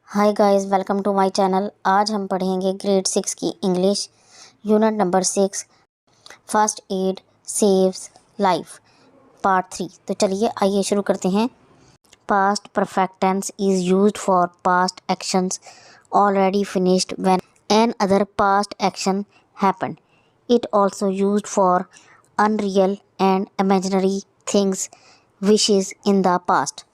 Hi guys, welcome to my channel. आज हम पढ़ेंगे ग्रेड 6 की English unit number 6 first aid saves life part 3। तो चलिए आइए शुरू करते हैं। Past perfect tense is used for past actions already finished when an other past action happened. It also used for unreal and imaginary things wishes in the past.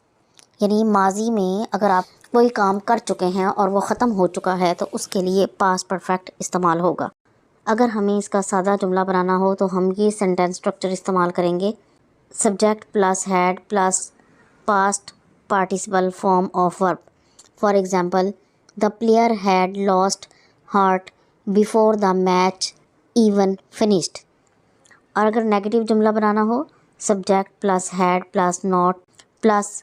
यानी माजी में अगर आप कोई काम कर चुके हैं और वो ख़त्म हो चुका है तो उसके लिए पास्ट परफेक्ट इस्तेमाल होगा। अगर हमें इसका सादा जुमला बनाना हो तो हम ये सेंटेंस स्ट्रक्चर इस्तेमाल करेंगे। Subject plus had plus past participle form of verb. For example, the player had lost heart before the match even finished. और अगर नेगेटिव जुमला बनाना हो, subject plus had plus not plus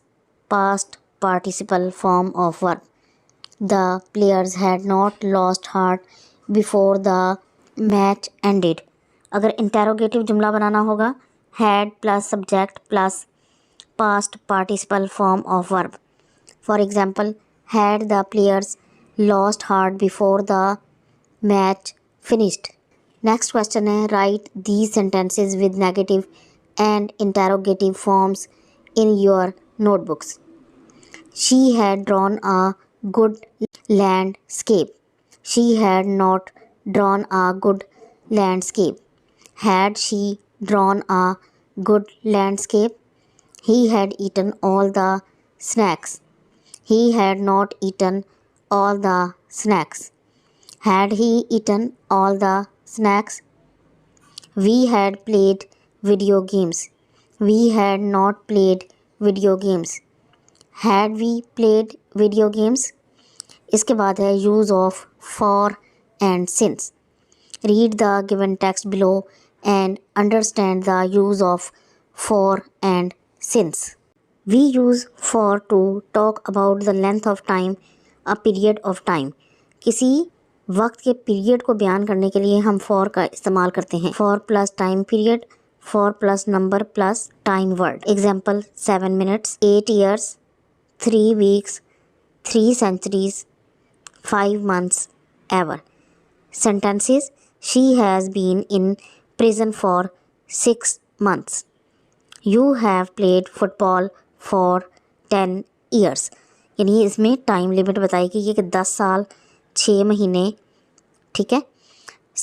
past participle form of verb. The players had not lost heart before the match ended. अगर interrogative जुमला बनाना होगा, had plus subject plus past participle form of verb. For example, had the players lost heart before the match finished. Next question है, write these sentences with negative and interrogative forms in your notebooks. She had drawn a good landscape. She had not drawn a good landscape. Had she drawn a good landscape? He had eaten all the snacks. He had not eaten all the snacks. Had he eaten all the snacks? We had played video games. We had not played video games. Had we played video games. इसके बाद है use of for and since. Read the given text below and understand the use of for and since. We use for to talk about the length of time a period of time. किसी वक्त के period को बयान करने के लिए हम for का इस्तेमाल करते हैं। For plus time period, for plus number plus time word. Example, 7 minutes, 8 years, 3 weeks, 3 centuries, 5 months, ever. Sentences, she has been in prison for 6 months. You have played football for 10 years. यानी इसमें time limit बताई गई है कि 10 साल 6 महीने। ठीक है।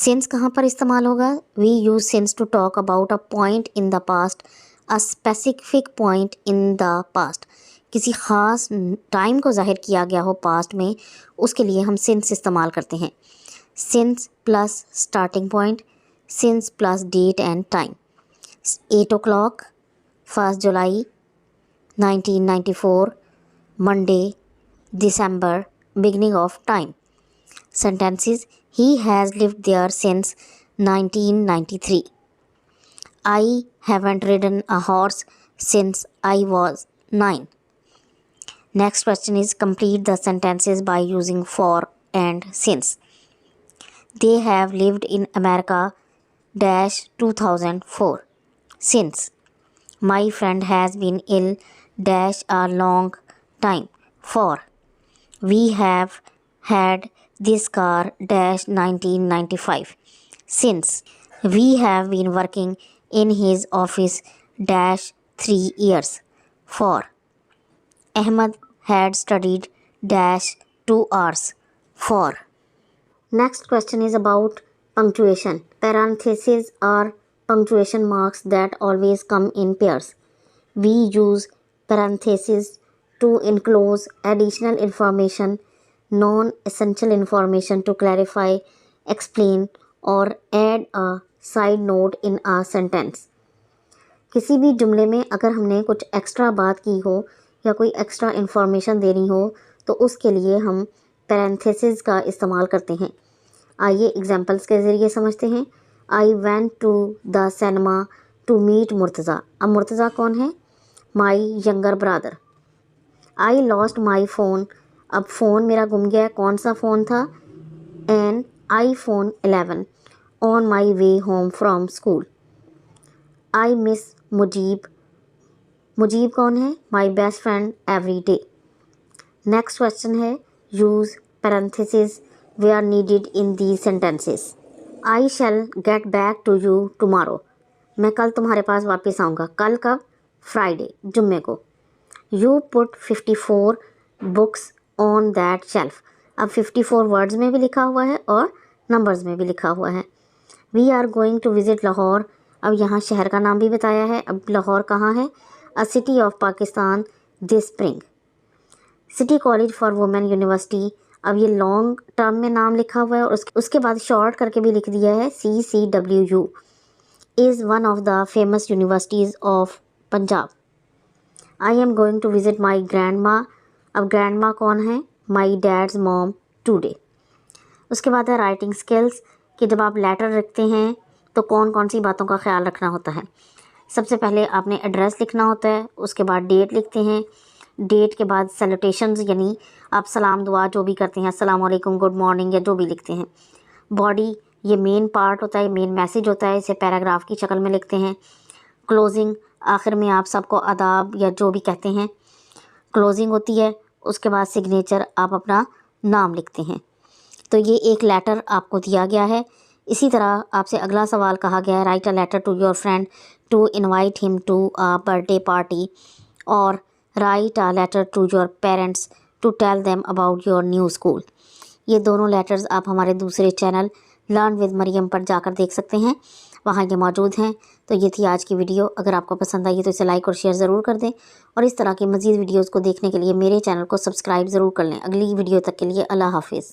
सिंस कहाँ पर इस्तेमाल होगा? We use since to talk about a point in the past, a specific point in the past. किसी ख़ास टाइम को ज़ाहिर किया गया हो पास्ट में, उसके लिए हम सिंस इस्तेमाल करते हैं। Since plus starting point, since plus date and time. 8 o'clock, 1 July 1994, Monday, December, beginning of time. Sentences, he has lived there since 1993. I haven't ridden a horse since I was 9. Next question is, complete the sentences by using for and since. They have lived in America dash 2004. Since. My friend has been ill dash a long time. For. We have had this car dash 1995. Since. We have been working in his office dash 3 years. For. Ahmad had studied dash 2 hours. For. Next question is about punctuation. Parentheses are punctuation marks that always come in pairs. We use parentheses to enclose additional information, non-essential information, to clarify, explain, or add a side note in a sentence. किसी भी जुमले में अगर हमने कुछ extra बात की हो या कोई एक्स्ट्रा इन्फॉर्मेशन देनी हो तो उसके लिए हम पैरेंथेसिस का इस्तेमाल करते हैं। आइए एग्जांपल्स के ज़रिए समझते हैं। I went to the cinema to meet Murtaza. अब मुर्तज़ा कौन है? My younger brother. I lost my phone. अब फ़ोन मेरा गुम गया। कौन सा फ़ोन था? An iPhone 11 on my way home from school. I miss Mujeeb. Mujeeb कौन है? My best friend every day. Next question है, use parenthesis where needed in these sentences. I shall get back to you tomorrow. मैं कल तुम्हारे पास वापस आऊँगा। कल कब? फ्राइडे, जुम्मे को। You put 54 books on that shelf. अब 54 वर्ड्स में भी लिखा हुआ है और नंबर्स में भी लिखा हुआ है। We are going to visit Lahore. अब यहाँ शहर का नाम भी बताया है। अब लाहौर कहाँ है? अ city of Pakistan this spring. City college for women university. अब ये लॉन्ग टर्म में नाम लिखा हुआ है और उसके बाद शॉर्ट करके भी लिख दिया है CCWU is one of the famous universities of Punjab. I am going to visit my grand माँ। अब ग्रैंड माँ कौन है? My dad's mom today. उसके बाद है राइटिंग स्किल्स कि जब आप लेटर लिखते हैं तो कौन कौन सी बातों का ख्याल रखना होता है। सबसे पहले आपने एड्रेस लिखना होता है, उसके बाद डेट लिखते हैं, डेट के बाद सैल्यूटेशंस यानी आप सलाम दुआ जो भी करते हैं, अस्सलाम वालेकुम, गुड मॉर्निंग या जो भी लिखते हैं। बॉडी ये मेन पार्ट होता है, मेन मैसेज होता है, इसे पैराग्राफ की शक्ल में लिखते हैं। क्लोजिंग आखिर में आप सबको आदाब या जो भी कहते हैं, क्लोजिंग होती है। उसके बाद सिग्नेचर आप अपना नाम लिखते हैं। तो ये एक लेटर आपको दिया गया है। इसी तरह आपसे अगला सवाल कहा गया है, write a letter to your friend to invite him to a birthday party और write a letter to your parents to tell them about your new school. ये दोनों लेटर्स आप हमारे दूसरे चैनल लर्न विद मरियम पर जाकर देख सकते हैं, वहाँ ये मौजूद हैं। तो ये थी आज की वीडियो। अगर आपको पसंद आई तो इसे लाइक और शेयर ज़रूर कर दें और इस तरह की मज़ीद वीडियोज़ को देखने के लिए मेरे चैनल को सब्सक्राइब ज़रूर कर लें। अगली वीडियो तक के लिए अल्लाह हाफिज़।